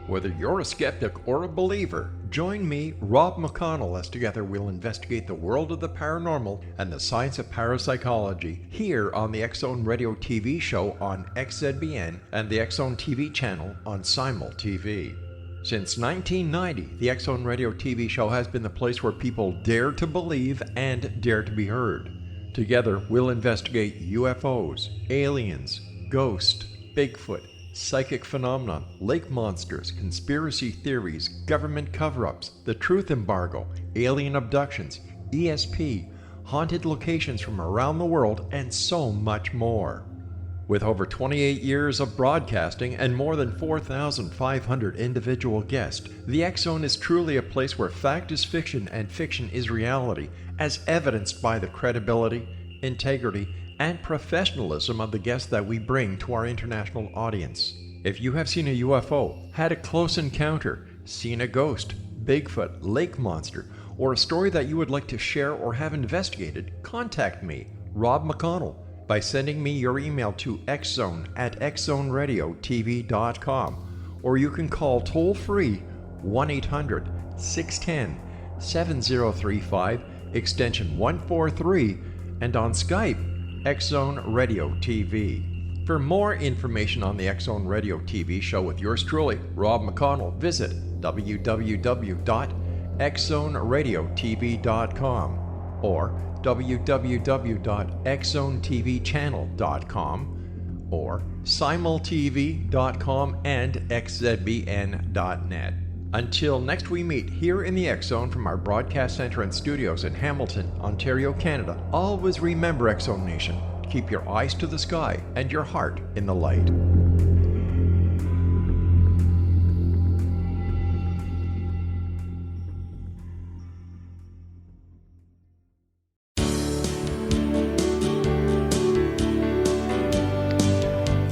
Whether you're a skeptic or a believer, join me, Rob McConnell, as together we'll investigate the world of the paranormal and the science of parapsychology here on the X-Zone Radio TV show on XZBN and the X-Zone TV channel on Simul TV. Since 1990, the X-Zone Radio TV show has been the place where people dare to believe and dare to be heard. Together, we'll investigate UFOs, aliens, ghosts, Bigfoot, psychic phenomenon, lake monsters, conspiracy theories, government cover-ups, the truth embargo, alien abductions, ESP, haunted locations from around the world, and so much more. With over 28 years of broadcasting and more than 4,500 individual guests, the X-Zone is truly a place where fact is fiction and fiction is reality, as evidenced by the credibility, integrity, and professionalism of the guests that we bring to our international audience. If you have seen a UFO, had a close encounter, seen a ghost, Bigfoot, lake monster, or a story that you would like to share or have investigated, contact me, Rob McConnell, by sending me your email to xzone@xzoneradiotv.com, or you can call toll-free 1-800-610-7035, extension 143, and on Skype, X-Zone Radio TV. For more information on the X-Zone Radio TV show with yours truly, Rob McConnell, visit www.xzoneradiotv.com or www.xzonetvchannel.com or simultv.com and xzbn.net. Until next we meet here in the X-Zone from our broadcast center and studios in Hamilton, Ontario, Canada, always remember, X-Zone Nation, keep your eyes to the sky and your heart in the light.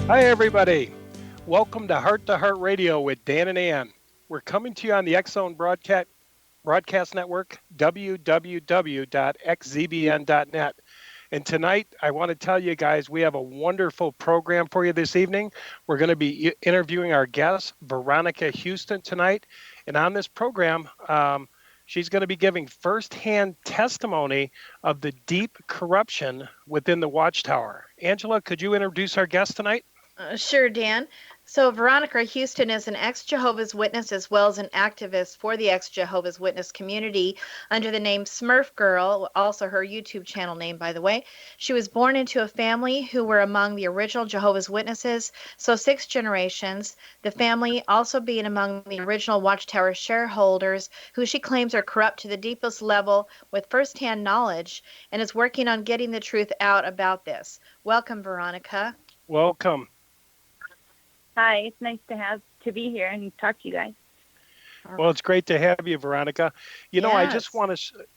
Hi everybody, welcome to Heart Radio with Dan and Ann. We're coming to you on the X-Zone broadcast network, www.xzbn.net. And tonight, I want to tell you guys, we have a wonderful program for you this evening. We're going to be interviewing our guest, Veronica Houston, tonight. And on this program, she's going to be giving firsthand testimony of the deep corruption within the Watchtower. Angela, could you introduce our guest tonight? Sure, Dan. So Veronica Houston is an ex-Jehovah's Witness as well as an activist for the ex-Jehovah's Witness community under the name Smurf Girl, also her YouTube channel name, by the way. She was born into a family who were among the original Jehovah's Witnesses, so 6 generations, the family also being among the original Watchtower shareholders, who she claims are corrupt to the deepest level with firsthand knowledge and is working on getting the truth out about this. Welcome, Veronica. Welcome. Hi, it's nice to be here and talk to you guys. Well, it's great to have you, Veronica. You know, Yes.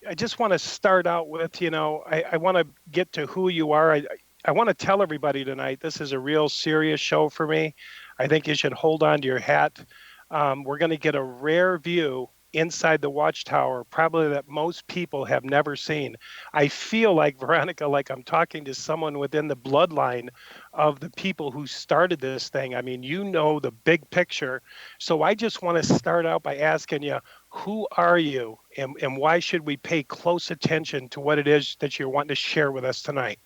I just want to start out with, I want to get to who you are. I want to tell everybody tonight, this is a real serious show for me. I think you should hold on to your hat. We're going to get a rare view inside the Watchtower, probably that most people have never seen. I feel like, Veronica, like I'm talking to someone within the bloodline of the people who started this thing. I mean, you know the big picture. So I just want to start out by asking you, who are you and why should we pay close attention to what it is that you're wanting to share with us tonight?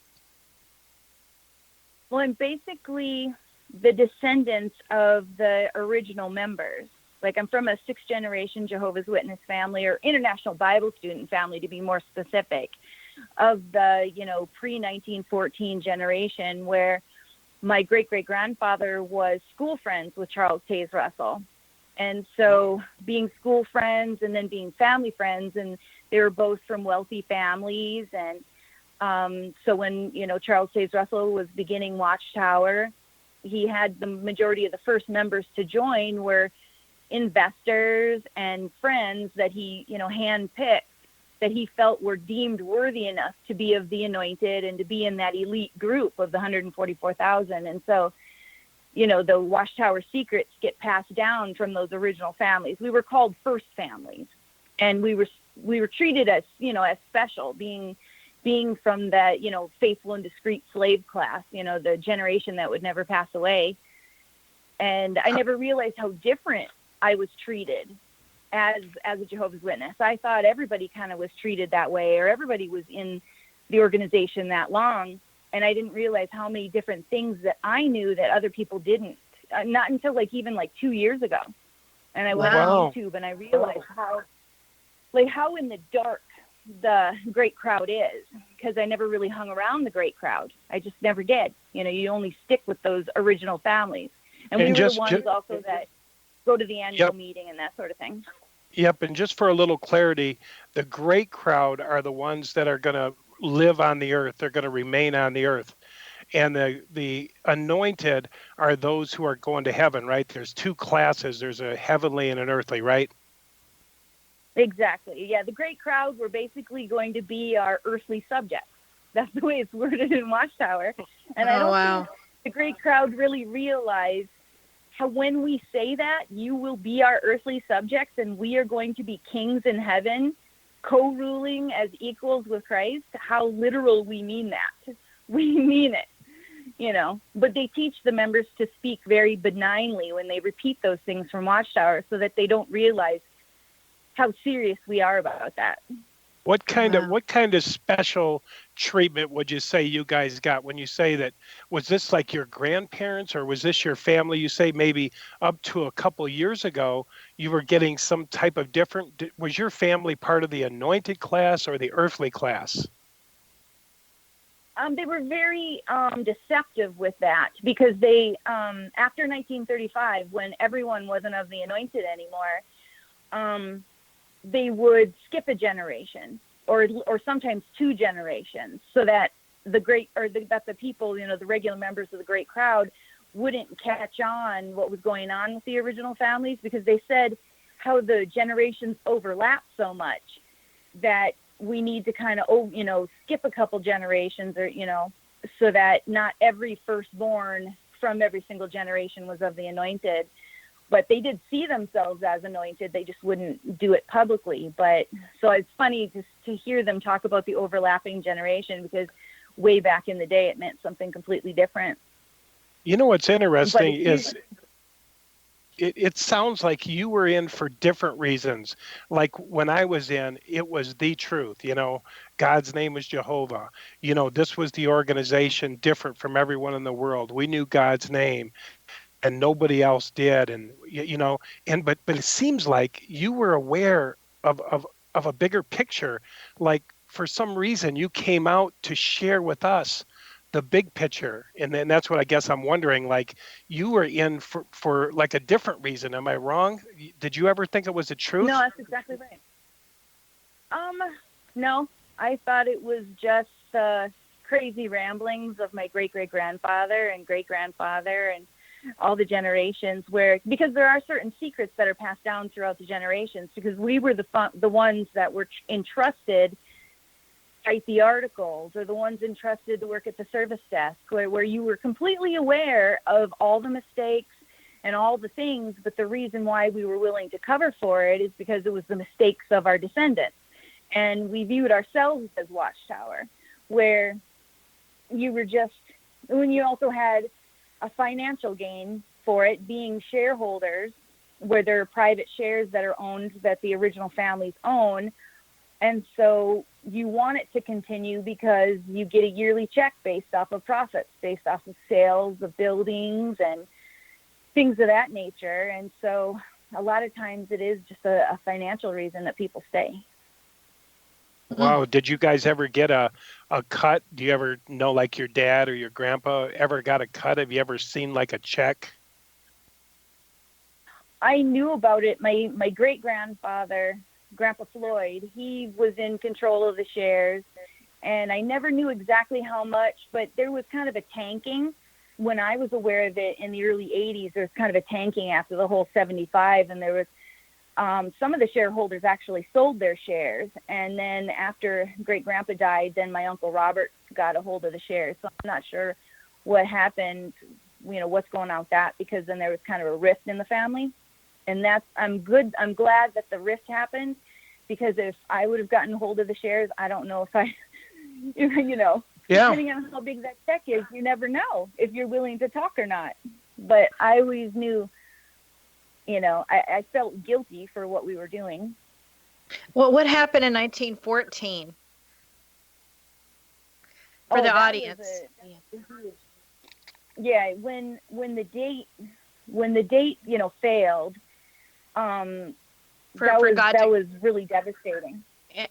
Well, I'm basically the descendants of the original members. Like, I'm from a 6th-generation Jehovah's Witness family, or International Bible Student family, to be more specific, of the, pre-1914 generation, where my great-great-grandfather was school friends with Charles Taze Russell. And so being school friends and then being family friends, and they were both from wealthy families. And so when, Charles Taze Russell was beginning Watchtower, he had the majority of the first members to join were investors and friends that he, handpicked, that he felt were deemed worthy enough to be of the anointed and to be in that elite group of the 144,000. And so, the Watchtower secrets get passed down from those original families. We were called first families, and we were treated as, as special, being from the, faithful and discreet slave class, the generation that would never pass away. And I never realized how different I was treated as a Jehovah's Witness. I thought everybody kind of was treated that way, or everybody was in the organization that long, and I didn't realize how many different things that I knew that other people didn't. Not until even 2 years ago. And I went on YouTube and I realized how in the dark the great crowd is, because I never really hung around the great crowd. I just never did. You only stick with those original families. And we were the ones also that go to the annual meeting and that sort of thing. Yep, and just for a little clarity, the great crowd are the ones that are going to live on the earth. They're going to remain on the earth. And the anointed are those who are going to heaven, right? There's two classes. There's a heavenly and an earthly, right? Exactly. Yeah, the great crowd were basically going to be our earthly subjects. That's the way it's worded in Watchtower. And I don't think the great crowd really realized how when we say that, you will be our earthly subjects and we are going to be kings in heaven, co-ruling as equals with Christ, how literal we mean that. We mean it. But they teach the members to speak very benignly when they repeat those things from Watchtower, so that they don't realize how serious we are about that. What kind of special treatment would you say you guys got when you say that? Was this like your grandparents, or was this your family? You say maybe up to a couple years ago you were getting some type of different. Was your family part of the anointed class or the earthly class? They were very deceptive with that, because they, after 1935, when everyone wasn't of the anointed anymore, they would skip a generation or sometimes 2 generations, so that that the people, the regular members of the great crowd wouldn't catch on what was going on with the original families, because they said how the generations overlap so much that we need to kind of, skip a couple generations, or, so that not every firstborn from every single generation was of the anointed. But they did see themselves as anointed. They just wouldn't do it publicly. But so it's funny to hear them talk about the overlapping generation, because way back in the day, it meant something completely different. What's interesting is it sounds like you were in for different reasons. Like when I was in, it was the truth. God's name was Jehovah. This was the organization different from everyone in the world. We knew God's name and nobody else did. And, but it seems like you were aware of a bigger picture. Like for some reason you came out to share with us the big picture. And then that's what I guess I'm wondering, like you were in for like a different reason. Am I wrong? Did you ever think it was the truth? No, that's exactly right. No, I thought it was just crazy ramblings of my great-great-grandfather and great-grandfather and all the generations, because there are certain secrets that are passed down throughout the generations, because we were the ones that were entrusted to write the articles, or the ones entrusted to work at the service desk, where you were completely aware of all the mistakes and all the things, but the reason why we were willing to cover for it is because it was the mistakes of our descendants. And we viewed ourselves as Watchtower, where you were just, when you also had a financial gain for it, being shareholders, where there are private shares that are owned, that the original families own. And so you want it to continue because you get a yearly check based off of profits, based off of sales of buildings and things of that nature. And so a lot of times it is just a financial reason that people stay. Wow. Did you guys ever get a cut? Do you ever know, like your dad or your grandpa ever got a cut? Have you ever seen like a check? I knew about it. My great-grandfather, Grandpa Floyd, he was in control of the shares, and I never knew exactly how much, but there was kind of a tanking. When I was aware of it in the early 80s, there was kind of a tanking after the whole 75, and there was some of the shareholders actually sold their shares. And then after great-grandpa died, then my Uncle Robert got a hold of the shares. So I'm not sure what happened, what's going on with that, because then there was kind of a rift in the family. And I'm glad that the rift happened, because if I would have gotten hold of the shares, I don't know if depending on how big that check is, you never know if you're willing to talk or not. But I always knew I felt guilty for what we were doing. Well, what happened in 1914 for the audience? When the date failed, that was really devastating.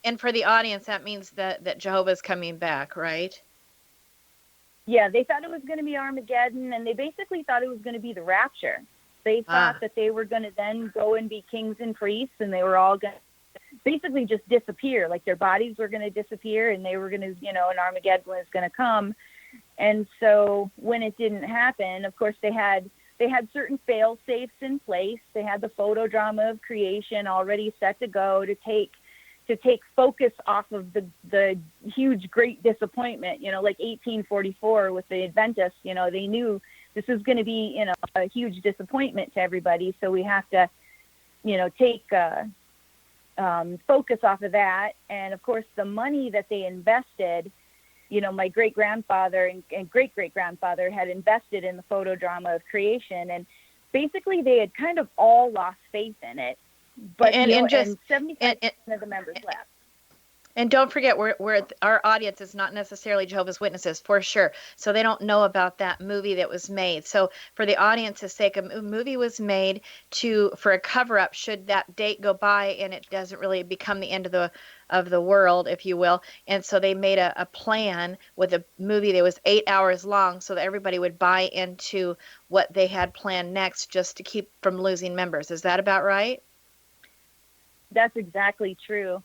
And for the audience, that means that Jehovah's coming back, right? Yeah, they thought it was going to be Armageddon, and they basically thought it was going to be the rapture. They thought that they were going to then go and be kings and priests, and they were all going to basically just disappear. Like their bodies were going to disappear, and they were going to, and Armageddon was going to come. And so when it didn't happen, of course, they had certain fail safes in place. They had the photo drama of creation already set to go to take focus off of the huge great disappointment, like 1844 with the Adventists. They knew this is going to be, a huge disappointment to everybody. So we have to, take focus off of that. And of course, the money that they invested, my great-grandfather and great-great-grandfather had invested in the photo drama of creation. And basically they had kind of all lost faith in it. But and 75% of the members left. And don't forget, we're our audience is not necessarily Jehovah's Witnesses, for sure. So they don't know about that movie that was made. So for the audience's sake, a movie was made for a cover-up should that date go by and it doesn't really become the end of the world, if you will. And so they made a plan with a movie that was 8 hours long so that everybody would buy into what they had planned next, just to keep from losing members. Is that about right? That's exactly true.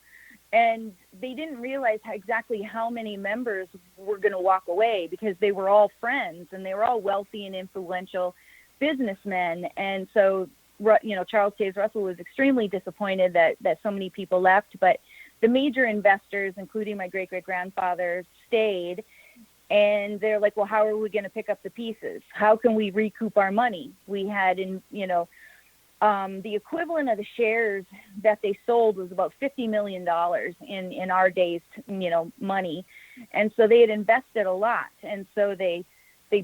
And they didn't realize exactly how many members were going to walk away, because they were all friends and they were all wealthy and influential businessmen. And so, Charles Taze Russell was extremely disappointed that so many people left. But the major investors, including my great-great-grandfather, stayed. And they're like, well, how are we going to pick up the pieces? How can we recoup our money? We had, the equivalent of the shares that they sold was about $50 million in our days, money. And so they had invested a lot. And so they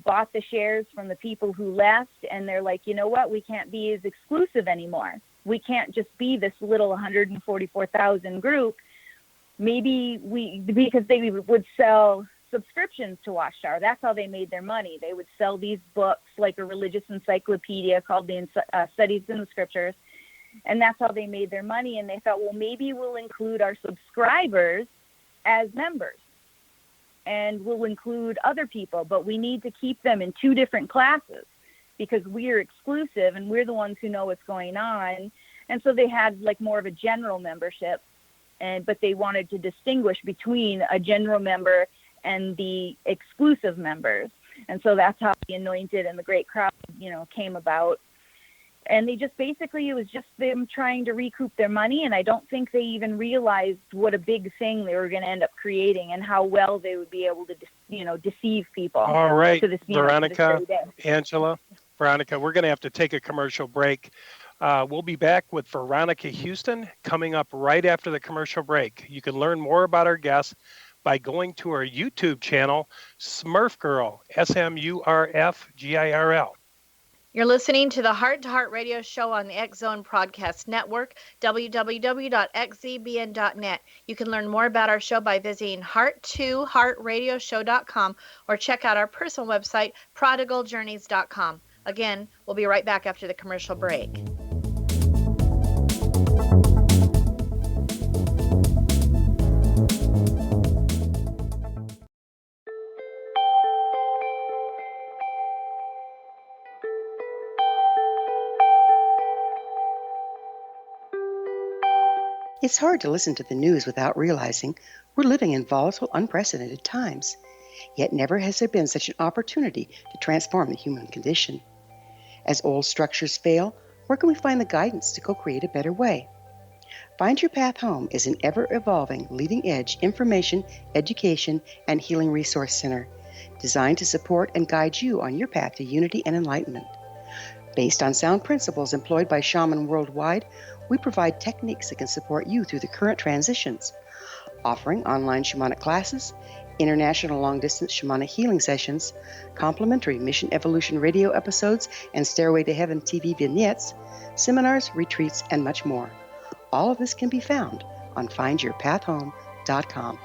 bought the shares from the people who left, and they're like, you know what, we can't be as exclusive anymore. We can't just be this little 144,000 group. Maybe because they would sell subscriptions to Watchtower. That's how they made their money. They would sell these books, like a religious encyclopedia called the Studies in the Scriptures, and that's how they made their money. And they thought, well, maybe we'll include our subscribers as members, and we'll include other people, but we need to keep them in two different classes because we're exclusive and we're the ones who know what's going on. And so they had like more of a general membership, but they wanted to distinguish between a general member and the exclusive members. And so that's how the Anointed and the Great Crowd, came about. And they just basically, it was just them trying to recoup their money. And I don't think they even realized what a big thing they were going to end up creating and how well they would be able to, deceive people. All right, to this, Veronica, Angela, Veronica, we're going to have to take a commercial break. We'll be back with Veronica Houston coming up right after the commercial break. You can learn more about our guests by going to our YouTube channel, Smurf Girl, SMURFGIRL. You're listening to the Heart to Heart radio show on the X Zone Broadcast Network, www.xzbn.net. You can learn more about our show by visiting heart2heartradioshow.com or check out our personal website, prodigaljourneys.com. Again, we'll be right back after the commercial break. It's hard to listen to the news without realizing we're living in volatile, unprecedented times. Yet never has there been such an opportunity to transform the human condition. As old structures fail, where can we find the guidance to co-create a better way? Find Your Path Home is an ever-evolving, leading-edge information, education, and healing resource center designed to support and guide you on your path to unity and enlightenment. Based on sound principles employed by shaman worldwide, we provide techniques that can support you through the current transitions, offering online shamanic classes, international long-distance shamanic healing sessions, complimentary Mission Evolution radio episodes and Stairway to Heaven TV vignettes, seminars, retreats, and much more. All of this can be found on findyourpathhome.com.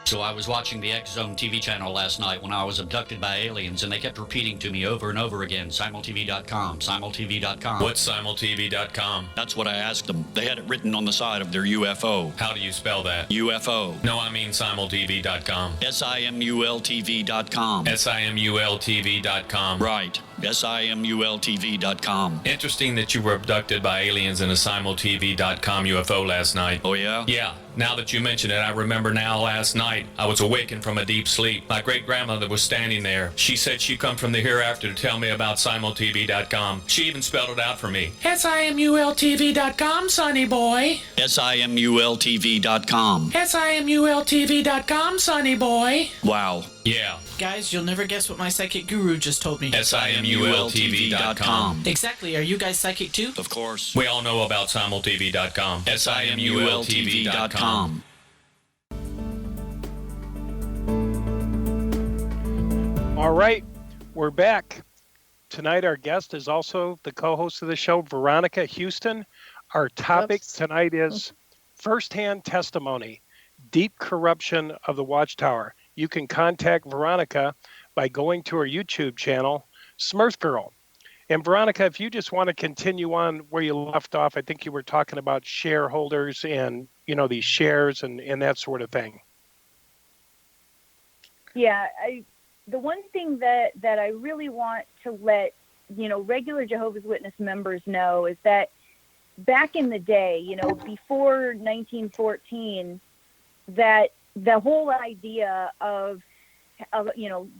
So I was watching the X Zone TV channel last night when I was abducted by aliens, and they kept repeating to me over and over again, simultv.com, simultv.com. What's simultv.com? That's what I asked them. They had it written on the side of their UFO. How do you spell that? UFO. No, I mean simultv.com. simultv.com. simultv.com. Right. simultv.com. Interesting that you were abducted by aliens in a simultv.com UFO last night. Oh, yeah? Yeah. Now that you mention it, I remember now last night I was awakened from a deep sleep. My great-grandmother was standing there. She said she'd come from the hereafter to tell me about simultv.com. She even spelled it out for me. simultv.com, sonny boy. simultv.com. simultv.com, sonny boy. Wow. Yeah. Guys, you'll never guess what my psychic guru just told me. simultv.com. Exactly. Are you guys psychic too? Of course. We all know about simultv.com. simultv.com. All right, we're back. Tonight, our guest is also the co-host of the show, Veronica Houston. Our topic tonight is firsthand testimony, deep corruption of the Watchtower. You can contact Veronica by going to her YouTube channel, Smurf Girl. And Veronica, if you just want to continue on where you left off, I think you were talking about shareholders and, these shares and that sort of thing. Yeah, the one thing that I really want to let, regular Jehovah's Witness members know is that back in the day, before 1914, that the whole idea of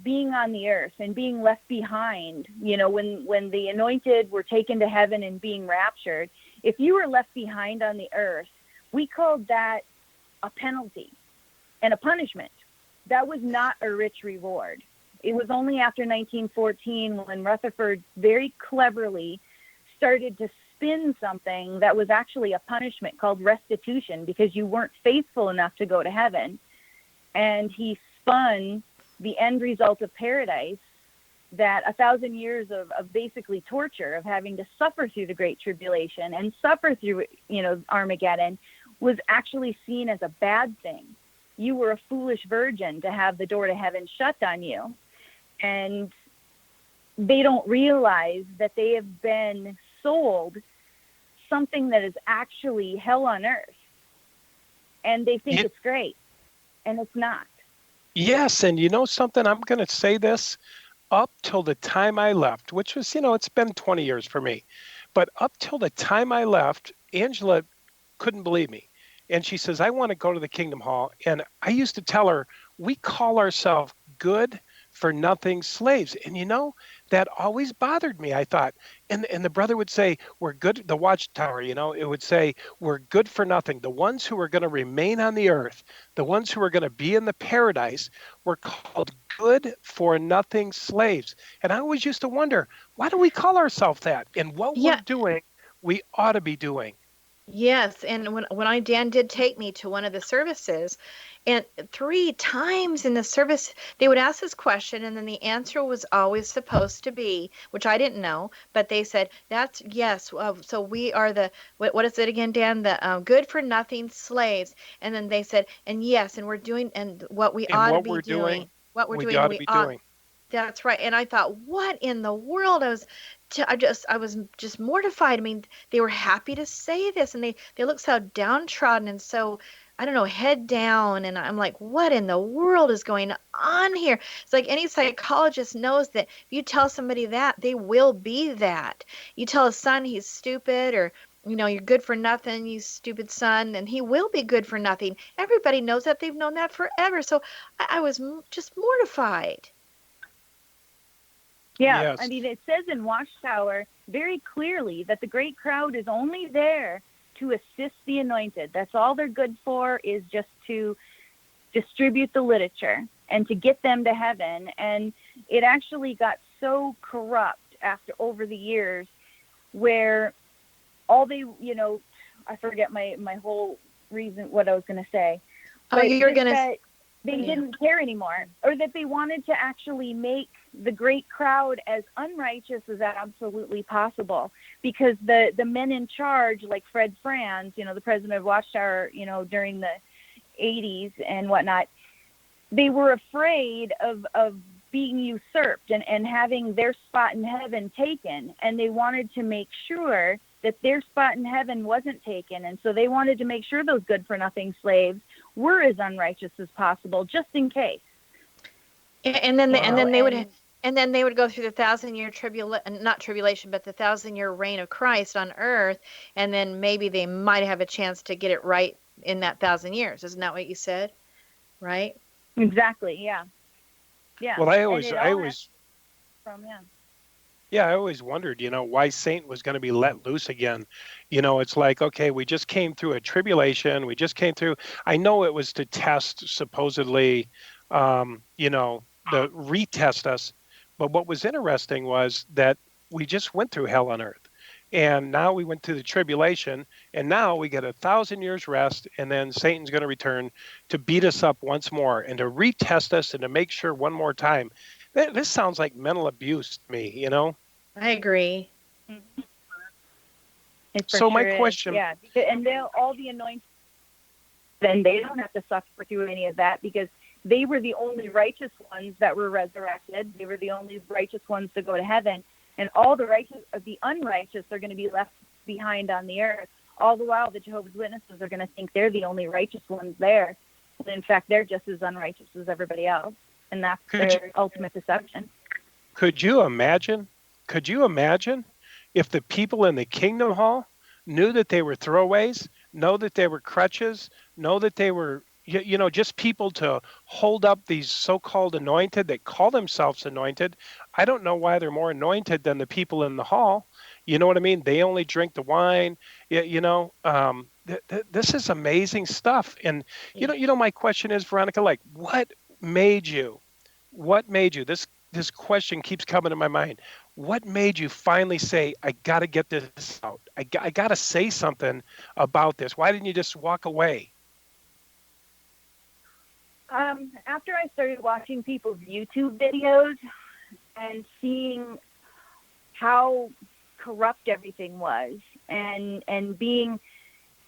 being on the earth and being left behind, when the anointed were taken to heaven and being raptured, if you were left behind on the earth, we called that a penalty and a punishment. That was not a rich reward. It was only after 1914 when Rutherford very cleverly started to spin something that was actually a punishment called restitution because you weren't faithful enough to go to heaven. And he spun the end result of paradise, that 1,000 years of basically torture, of having to suffer through the Great Tribulation and suffer through, Armageddon, was actually seen as a bad thing. You were a foolish virgin to have the door to heaven shut on you. And they don't realize that they have been sold something that is actually hell on earth. And they think it's great. And it's not. Yes, and you know something? I'm going to say this. Up till the time I left, which was, it's been 20 years for me. But up till the time I left, Angela couldn't believe me. And she says, I want to go to the Kingdom Hall. And I used to tell her, we call ourselves good for nothing slaves. And that always bothered me. I thought, and the brother would say, we're good, the Watchtower, it would say, we're good for nothing. The ones who are going to remain on the earth, the ones who are going to be in the paradise, were called good for nothing slaves. And I always used to wonder, why do we call ourselves that? And what we're doing, we ought to be doing. Yes, and when Dan did take me to one of the services, and 3 times in the service, they would ask this question, and then the answer was always supposed to be, which I didn't know, but they said, that's yes, so we are the, what is it again, Dan? The good for nothing slaves. And then they said, and yes, and we're doing, and what we ought to be doing. What we're doing, we ought. That's right. And I thought, what in the world? I was just mortified. I mean, they were happy to say this, and they looked so downtrodden and so, I don't know, head down. And I'm like, what in the world is going on here? It's like any psychologist knows that if you tell somebody that, they will be that. You tell a son he's stupid, or you're good for nothing, you stupid son, and he will be good for nothing. Everybody knows that. They've known that forever. So I was just mortified. Yeah, Yes. I mean, it says in Watchtower very clearly that the great crowd is only there to assist the anointed. That's all they're good for, is just to distribute the literature and to get them to heaven. And it actually got so corrupt over the years, where all they, I forget my whole reason, what I was going to say. Oh, but you're just gonna. that they didn't care anymore, or that they wanted to actually make the great crowd as unrighteous as absolutely possible, because the men in charge, like Fred Franz, the president of Watchtower, during the 80s and whatnot, they were afraid of being usurped and having their spot in heaven taken, and they wanted to make sure that their spot in heaven wasn't taken, and so they wanted to make sure those good-for-nothing slaves were as unrighteous as possible, just in case. And then they would go through the 1,000-year not tribulation, but the 1,000-year reign of Christ on earth, and then maybe they might have a chance to get it right in that 1,000 years. Isn't that what you said? Right? Exactly. Yeah. Yeah. Well, I always wondered, why Satan was going to be let loose again. It's like, okay, we just came through a tribulation. We just came through. I know it was to test, supposedly, the retest us. But what was interesting was that we just went through hell on earth. And now we went through the tribulation, and now we get 1,000 years rest, and then Satan's going to return to beat us up once more and to retest us and to make sure one more time. This sounds like mental abuse to me, I agree. So my question, and all the anointed, then they don't have to suffer through any of that, because they were the only righteous ones that were resurrected. They were the only righteous ones to go to heaven, and all the unrighteous are going to be left behind on the earth. All the while, the Jehovah's Witnesses are going to think they're the only righteous ones there. And in fact, they're just as unrighteous as everybody else, and that's their ultimate deception. Could you imagine if the people in the Kingdom Hall knew that they were throwaways, know that they were crutches, know that they were, just people to hold up these so-called anointed that call themselves anointed? I don't know why they're more anointed than the people in the hall. You know what I mean? They only drink the wine. This is amazing stuff. And, my question is, Veronica, like, what made you, this question keeps coming to my mind. What made you finally say, I got to get this out? I got to say something about this. Why didn't you just walk away? After I started watching people's YouTube videos and seeing how corrupt everything was, and being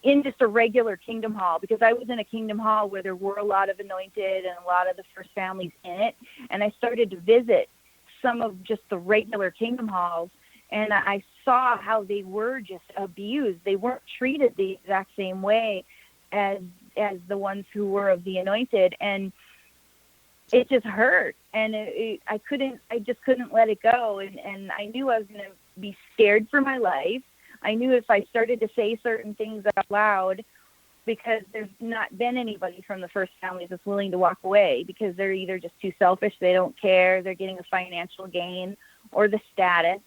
in just a regular Kingdom Hall, because I was in a Kingdom Hall where there were a lot of anointed and a lot of the first families in it, and I started to visit some of just the regular Kingdom Halls, and I saw how they were just abused. They weren't treated the exact same way as the ones who were of the anointed, and it just hurt, and I just couldn't let it go, and I knew I was going to be scared for my life. I knew if I started to say certain things out loud, because there's not been anybody from the first families that's willing to walk away, because they're either just too selfish, they don't care, they're getting a financial gain, or the status.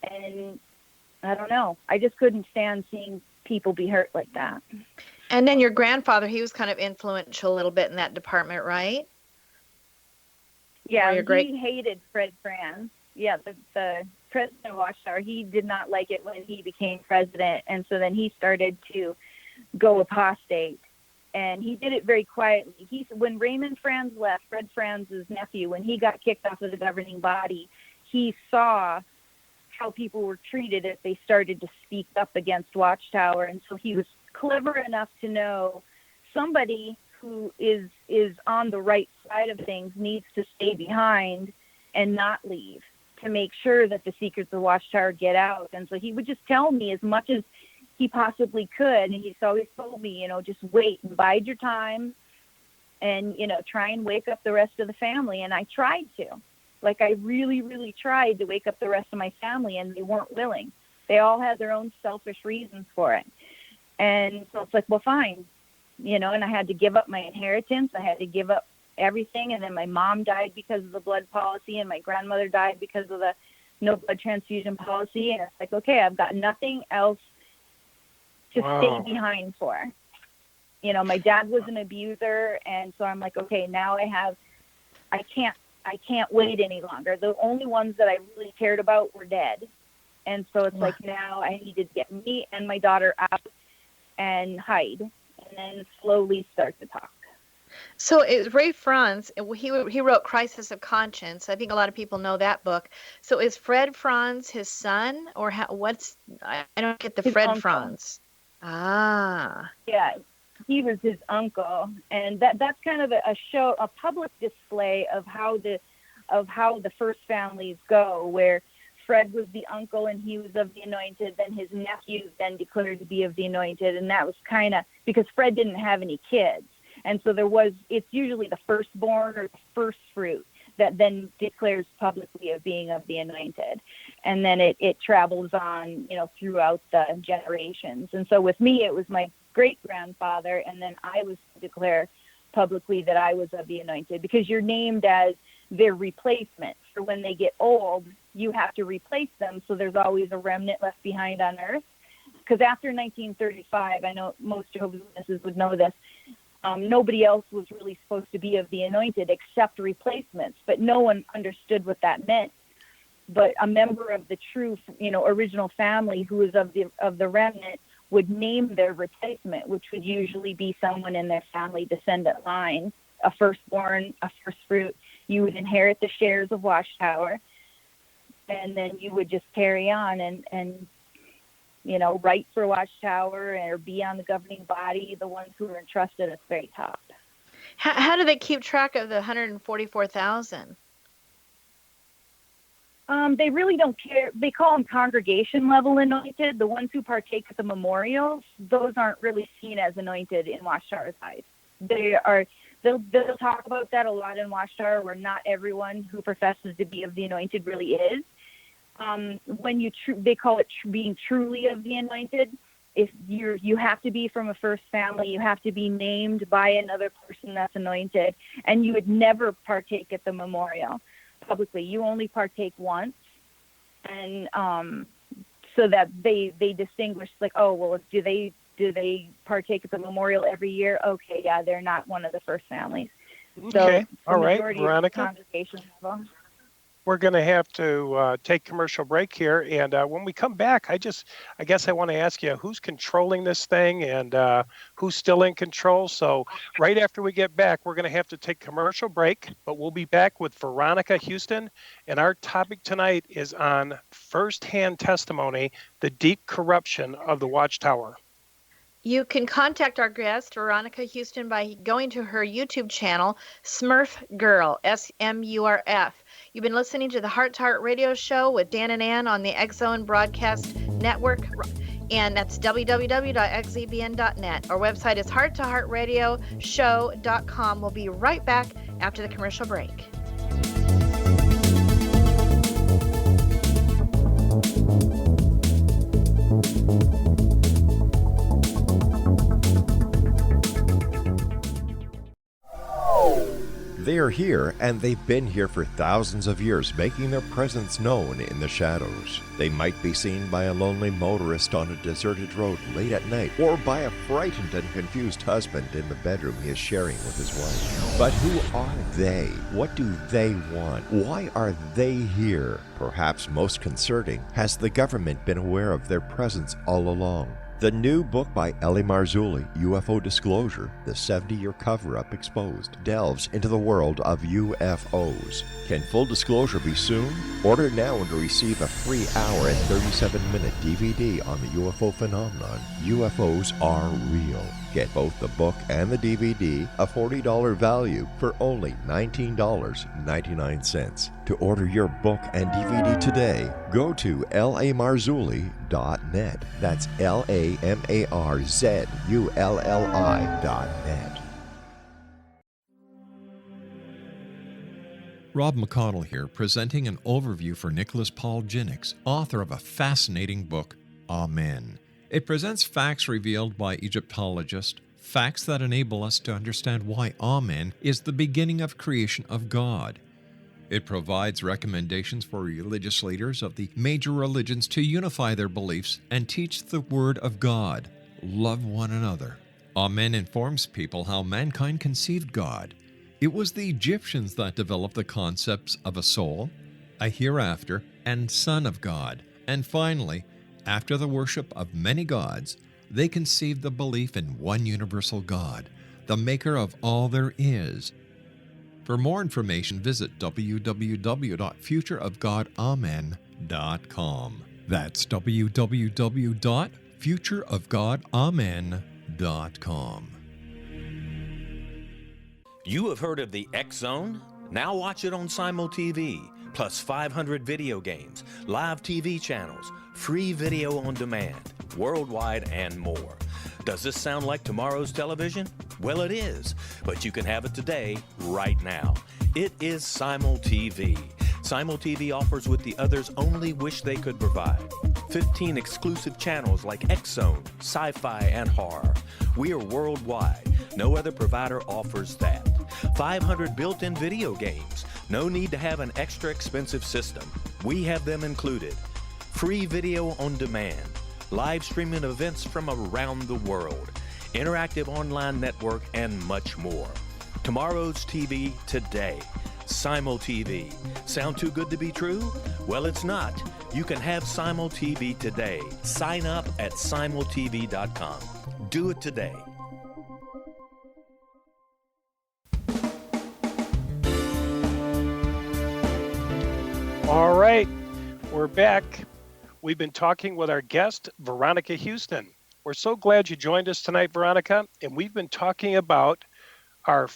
And I don't know. I just couldn't stand seeing people be hurt like that. And then your grandfather, he was kind of influential a little bit in that department, right? Yeah, he hated Fred Franz. Yeah, the president of Watchtower, he did not like it when he became president, and so then he started to go apostate, and he did it very quietly. When Raymond Franz left, Fred Franz's nephew, when he got kicked off of the governing body, he saw how people were treated if they started to speak up against Watchtower, and so he was clever enough to know somebody who is on the right side of things needs to stay behind and not leave, to make sure that the secrets of Watchtower get out. And so he would just tell me as much as he possibly could, and he's always told me, just wait and bide your time, and try and wake up the rest of the family. And I tried to, I really, really tried to wake up the rest of my family, and they weren't willing. They all had their own selfish reasons for it. And so it's like, well, fine, and I had to give up my inheritance. I had to give up everything. And then my mom died because of the blood policy, and my grandmother died because of the no blood transfusion policy. And it's like, okay, I've got nothing else to stay behind for. My dad was an abuser, and so I'm like, okay, now I can't wait any longer. The only ones that I really cared about were dead. And so it's like, now I needed to get me and my daughter out and hide. and then slowly start to talk. So it's Ray Franz. He wrote Crisis of Conscience. I think a lot of people know that book. So is Fred Franz his son, or I don't get the His Fred uncle. Franz. Ah. Yeah, he was his uncle, and that's kind of a public display of how the first families go, where Fred was the uncle and he was of the anointed, then his nephews then declared to be of the anointed, and that was kind of because Fred didn't have any kids. And so it's usually the firstborn or the first fruit that then declares publicly of being of the anointed. And then it travels on, throughout the generations. And so with me, it was my great-grandfather, and then I was to declare publicly that I was of the anointed, because you're named as their replacement. For when they get old, you have to replace them, so there's always a remnant left behind on earth. Because after 1935, I know most Jehovah's Witnesses would know this, nobody else was really supposed to be of the anointed except replacements, but no one understood what that meant. But a member of the true, original family who was of the remnant would name their replacement, which would usually be someone in their family descendant line, a firstborn, a first fruit. You would inherit the shares of Watchtower, and then you would just carry on and write for Watchtower or be on the governing body, the ones who are entrusted at the very top. How do they keep track of the 144,000? They really don't care. They call them congregation level anointed. The ones who partake at the memorials, those aren't really seen as anointed in Watchtower's eyes. They'll talk about that a lot in Watchtower, where not everyone who professes to be of the anointed really is. When they call it being truly of the anointed, if you have to be from a first family, you have to be named by another person that's anointed, and you would never partake at the memorial publicly. You only partake once, and so that they distinguish, like, oh well, do they partake at the memorial every year? Okay, yeah, they're not one of the first families. Okay, So all right, Veronica. Veronica. We're going to have to take commercial break here, and when we come back, I guess I want to ask you who's controlling this thing and who's still in control. So right after we get back, we're going to have to take commercial break, but we'll be back with Veronica Houston, and our topic tonight is on firsthand testimony, the deep corruption of the Watchtower. You can contact our guest, Veronica Houston, by going to her YouTube channel, Smurf Girl, SMURF. You've been listening to the Heart to Heart radio show with Dan and Ann on the X-Zone Broadcast Network, and that's www.xzbn.net. Our website is hearttoheartradioshow.com. We'll be right back after the commercial break. They are here, and they've been here for thousands of years, making their presence known in the shadows. They might be seen by a lonely motorist on a deserted road late at night, or by a frightened and confused husband in the bedroom he is sharing with his wife. But who are they? What do they want? Why are they here? Perhaps most concerning, has the government been aware of their presence all along? The new book by L.A. Marzulli, UFO Disclosure, the 70-year cover-up exposed, delves into the world of UFOs. Can full disclosure be soon? Order now and receive a free hour and 37-minute DVD on the UFO phenomenon. UFOs are real. Get both the book and the DVD, a $40 value, for only $19.99. To order your book and DVD today, go to lamarzulli.net. That's LAMARZULLI.net. Rob McConnell here, presenting an overview for Nicholas Paul Jennings, author of a fascinating book, Amen. It presents facts revealed by Egyptologists, facts that enable us to understand why Amen is the beginning of creation of God. It provides recommendations for religious leaders of the major religions to unify their beliefs and teach the Word of God. Love one another. Amen informs people how mankind conceived God. It was the Egyptians that developed the concepts of a soul, a hereafter, and Son of God. And finally, after the worship of many gods, They conceived the belief in one universal God, the maker of all there is. For more information, visit www.futureofgodamen.com. That's www.futureofgodamen.com. You have heard of the X-Zone? Now watch it on Simul TV, plus 500 video games, live TV channels, free video on demand, worldwide, and more. Does this sound like tomorrow's television? Well, it is, but you can have it today, right now. It is Simul TV. Simul TV offers what the others only wish they could provide. 15 exclusive channels like X-Zone, Sci-Fi, and Horror. We are worldwide. No other provider offers that. 500 built-in video games. No need to have an extra expensive system. We have them included. Free video on demand. Live streaming events from around the world. Interactive online network, and much more. Tomorrow's TV today. Simul TV. Sound too good to be true? Well, it's not. You can have Simul TV today. Sign up at simultv.com. Do it today. All right, we're back. We've been talking with our guest, Veronica Houston. We're so glad you joined us tonight, Veronica, and we've been talking about our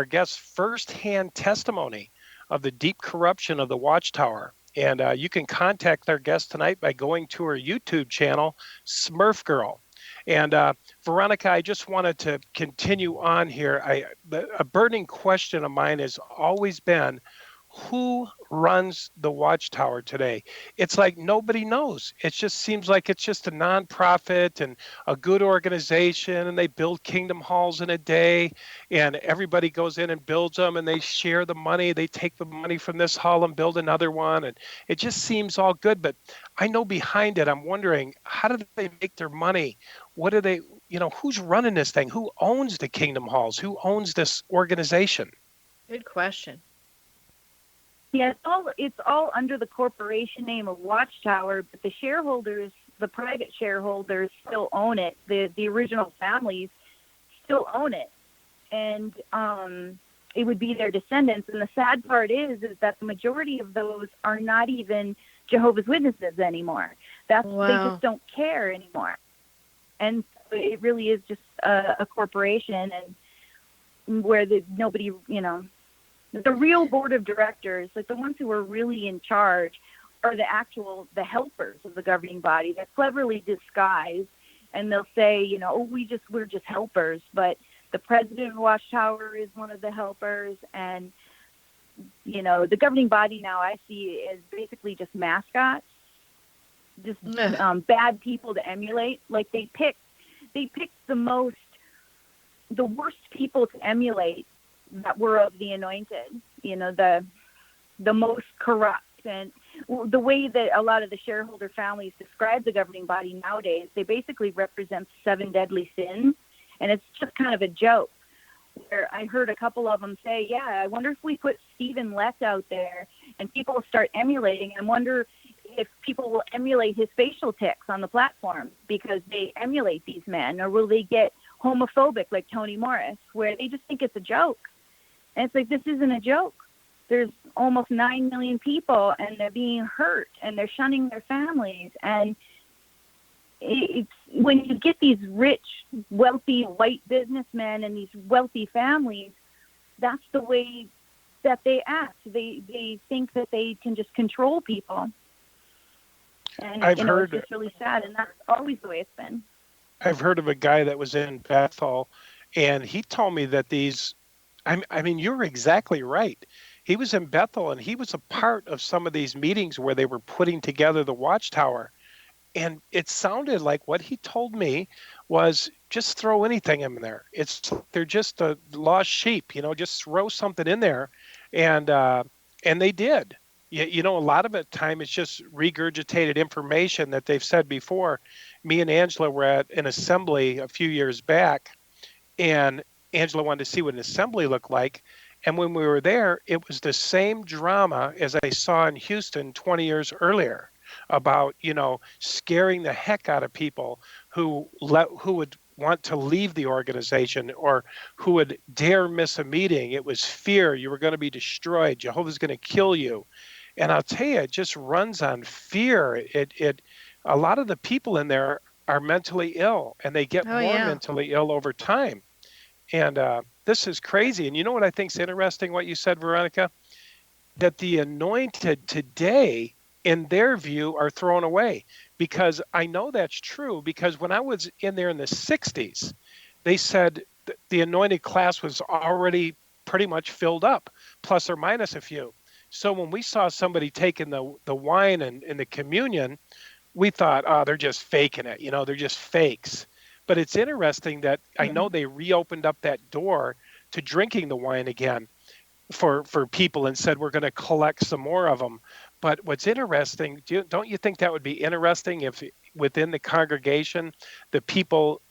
guest's firsthand testimony of the deep corruption of the Watchtower. And you can contact our guest tonight by going to her YouTube channel, Smurf Girl. And Veronica, I just wanted to continue on here. A burning question of mine has always been, who runs the Watchtower today? It's like nobody knows. It just seems like it's just a nonprofit and a good organization, and they build kingdom halls in a day, and everybody goes in and builds them, and they share the money. They take the money from this hall and build another one, and it just seems all good. But I know behind it, I'm wondering, how do they make their money? What do they, who's running this thing? Who owns the kingdom halls? Who owns this organization? Good question. Yeah, it's all under the corporation name of Watchtower, but the shareholders, the private shareholders, still own it. The original families still own it, and it would be their descendants. And the sad part is that the majority of those are not even Jehovah's Witnesses anymore. They just don't care anymore, and so it really is just a corporation, and where nobody, the real board of directors, like the ones who are really in charge, are the helpers of the governing body. They're cleverly disguised, and they'll say, we're just helpers. But the president of Watchtower is one of the helpers, and the governing body now I see is basically just mascots, just bad people to emulate. Like they pick the worst people to emulate that were of the anointed, the most corrupt. And the way that a lot of the shareholder families describe the governing body nowadays, they basically represent 7 deadly sins. And it's just kind of a joke, where I heard a couple of them say, yeah, I wonder if we put Stephen Lett out there and people will start emulating. I wonder if people will emulate his facial tics on the platform because they emulate these men, or will they get homophobic like Tony Morris, where they just think it's a joke. And it's like, this isn't a joke. There's almost 9 million people, and they're being hurt, and they're shunning their families. And it's when you get these rich, wealthy white businessmen and these wealthy families, that's the way that they act. They think that they can just control people. And I've heard, it's just really sad, and that's always the way it's been. I've heard of a guy that was in Bethel, and he told me that I mean, you're exactly right. He was in Bethel, and he was a part of some of these meetings where they were putting together the Watchtower. And it sounded like what he told me was just throw anything in there. They're just a lost sheep, just throw something in there. And they did. A lot of the time it's just regurgitated information that they've said before. Me and Angela were at an assembly a few years back, and Angela wanted to see what an assembly looked like. And when we were there, it was the same drama as I saw in Houston 20 years earlier. about, scaring the heck out of people who would want to leave the organization or who would dare miss a meeting. It was fear. You were going to be destroyed. Jehovah's going to kill you. And I'll tell you, it just runs on fear. A lot of the people in there are mentally ill, and they get more mentally ill over time. And this is crazy. And you know what I think is interesting, what you said, Veronica? That the anointed today, in their view, are thrown away. Because I know that's true, because when I was in there in the 60s, they said the anointed class was already pretty much filled up, plus or minus a few. So when we saw somebody taking the wine and the communion, we thought, oh, they're just faking it. They're just fakes. But it's interesting that I know they reopened up that door to drinking the wine again for people and said, we're going to collect some more of them. But what's interesting, don't you think that would be interesting if within the congregation, the people,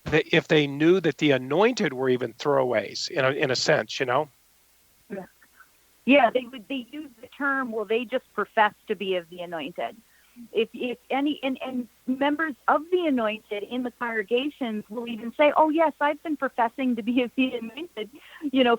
if they knew that the anointed were even throwaways in a sense, Yeah, they use the term, well, they just profess to be of the anointed. If any and members of the anointed in the congregations will even say, oh yes, I've been professing to be of the anointed,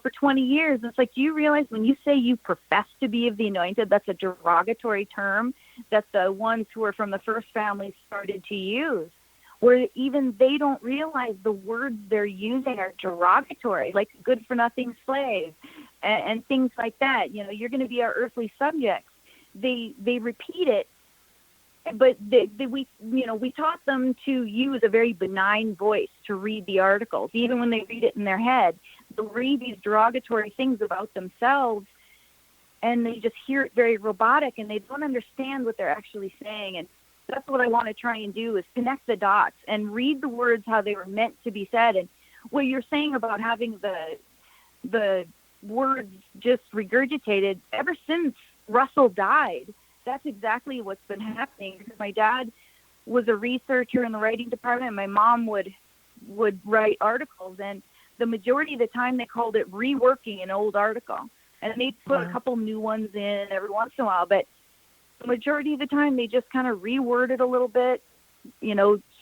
for 20 years. It's like, do you realize when you say you profess to be of the anointed, that's a derogatory term that the ones who are from the first family started to use, where even they don't realize the words they're using are derogatory, like good for nothing slave and things like that. You're going to be our earthly subjects. They repeat it. But we taught them to use a very benign voice to read the articles. Even when they read it in their head, they'll read these derogatory things about themselves, and they just hear it very robotic, and they don't understand what they're actually saying. And that's what I want to try and do, is connect the dots and read the words how they were meant to be said. And what you're saying about having the words just regurgitated, ever since Russell died, that's exactly what's been happening. Because my dad was a researcher in the writing department, and my mom would write articles, and the majority of the time they called it reworking an old article, and they'd put a couple new ones in every once in a while, but the majority of the time they just kind of reword it a little bit,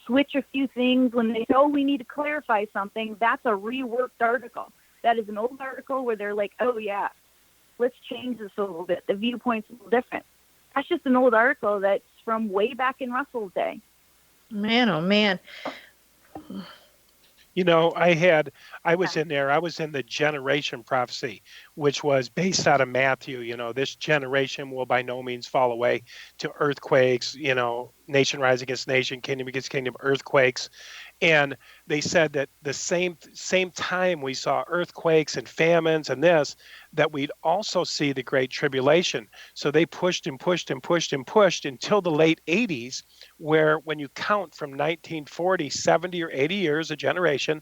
switch a few things. When they say, oh, we need to clarify something, that's a reworked article. That is an old article where they're like, oh yeah, let's change this a little bit. The viewpoint's a little different. That's just an old article that's from way back in Russell's day. Man, oh man. I was in there. I was in the generation prophecy, which was based out of Matthew. This generation will by no means fall away to earthquakes, nation rise against nation, kingdom against kingdom, earthquakes. And they said that the same time we saw earthquakes and famines and that we'd also see the Great Tribulation. So they pushed and pushed and pushed and pushed until the late 80s, where when you count from 1940, 70 or 80 years, a generation,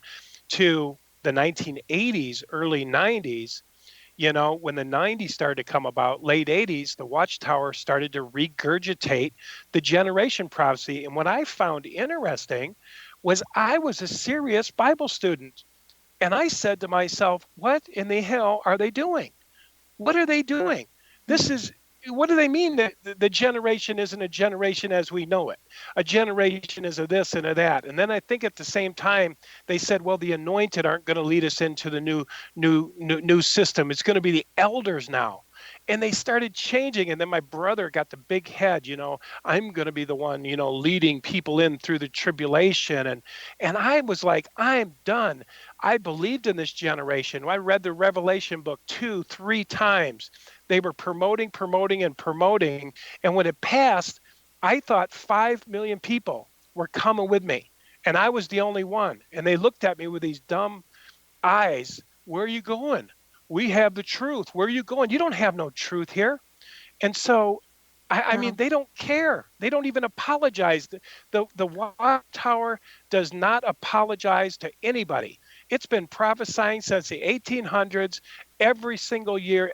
to the 1980s, early 90s, when the 90s started to come about, late 80s, the Watchtower started to regurgitate the generation prophecy. And what I found interesting was I was a serious Bible student. And I said to myself, what in the hell are they doing? What are they doing? What do they mean that the generation isn't a generation as we know it? A generation is a this and a that. And then I think at the same time, they said, well, the anointed aren't going to lead us into the new system. It's going to be the elders now. And they started changing. And then my brother got the big head, I'm going to be the one, leading people in through the tribulation. And I was like, I'm done. I believed in this generation. I read the Revelation book 2-3 times. They were promoting. And when it passed, I thought 5 million people were coming with me. And I was the only one. And they looked at me with these dumb eyes. Where are you going? We have the truth. Where are you going? You don't have no truth here. And so, I mean, they don't care. They don't even apologize. The Watchtower does not apologize to anybody. It's been prophesying since the 1800s, every single year,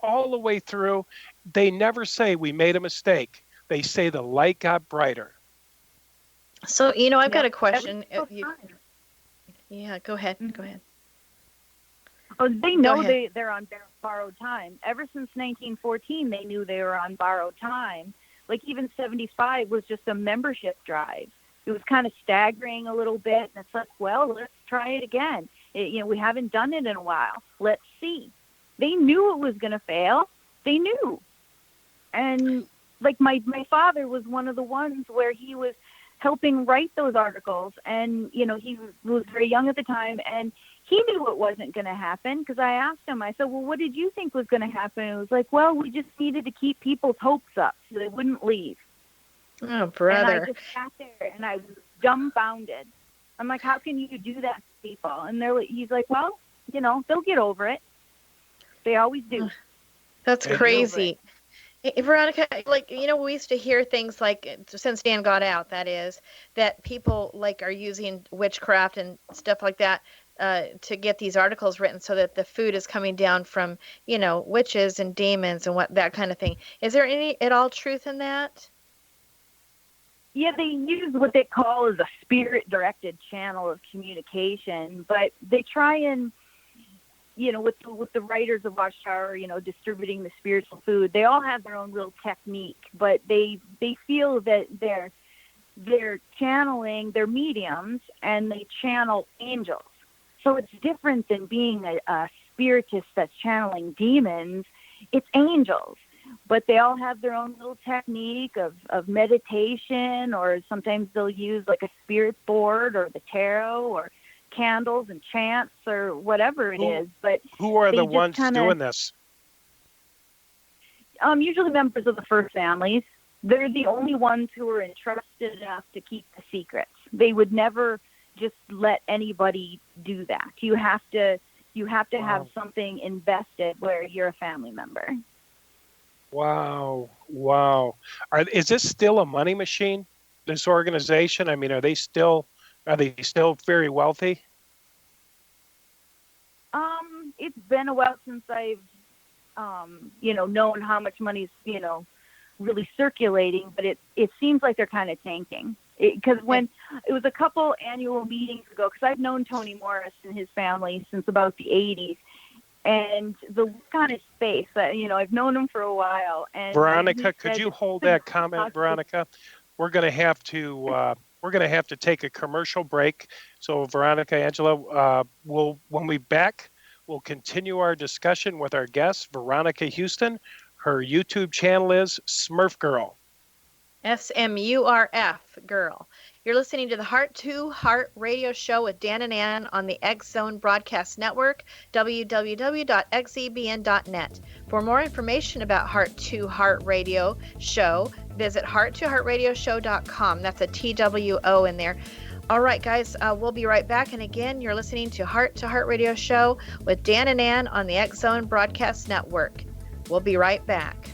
all the way through. They never say we made a mistake. They say the light got brighter. So, I've got a question. Yeah, go ahead. Go ahead. Oh, they know they're on borrowed time. Ever since 1914, they knew they were on borrowed time. Like even 75 was just a membership drive. It was kind of staggering a little bit, and it's like, well, let's try it again. We haven't done it in a while. Let's see. They knew it was going to fail. They knew. And like my father was one of the ones where he was helping write those articles, and he was very young at the time, and he knew it wasn't going to happen, because I asked him, I said, well, what did you think was going to happen? And it was like, well, we just needed to keep people's hopes up so they wouldn't leave. Oh, brother. And I just sat there and I was dumbfounded. I'm like, how can you do that to people? And he's like, well, they'll get over it. They always do. That's crazy. Hey, Veronica, we used to hear things like, since Dan got out, that is, that people are using witchcraft and stuff like that to get these articles written so that the food is coming down from, witches and demons and that kind of thing. Is there any at all truth in that? Yeah, they use what they call as a spirit-directed channel of communication, but they try and, with the writers of Watchtower, distributing the spiritual food, they all have their own little technique, but they feel that they're channeling their mediums, and they channel angels. So it's different than being a spiritist that's channeling demons. It's angels. But they all have their own little technique of meditation, or sometimes they'll use like a spirit board or the tarot or candles and chants or whatever it is. But who are the ones doing this? Usually members of the first families. They're the only ones who are entrusted enough to keep the secrets. They would never just let anybody do that. You have to have something invested where you're a family member. Wow. Is this still a money machine, this organization? I mean, are they still very wealthy? It's been a while since I've known how much money's really circulating, but it seems like they're kind of tanking. Because when it was a couple annual meetings ago, because I've known Tony Morris and his family since about the 80s, and the look on his face, I've known him for a while. And Veronica, could you hold that comment, Veronica? We're going to have to take a commercial break. So Veronica, Angela, when we're back, we'll continue our discussion with our guest, Veronica Houston. Her YouTube channel is Smurf Girl. SMURF Girl. You're listening to the Heart to Heart radio show with Dan and Ann on the X-Zone Broadcast Network, www.xzbn.net. For more information about Heart to Heart radio show, visit heart2heartradioshow.com. That's a TWO in there. All right, guys, we'll be right back. And again, you're listening to Heart radio show with Dan and Ann on the X-Zone Broadcast Network. We'll be right back.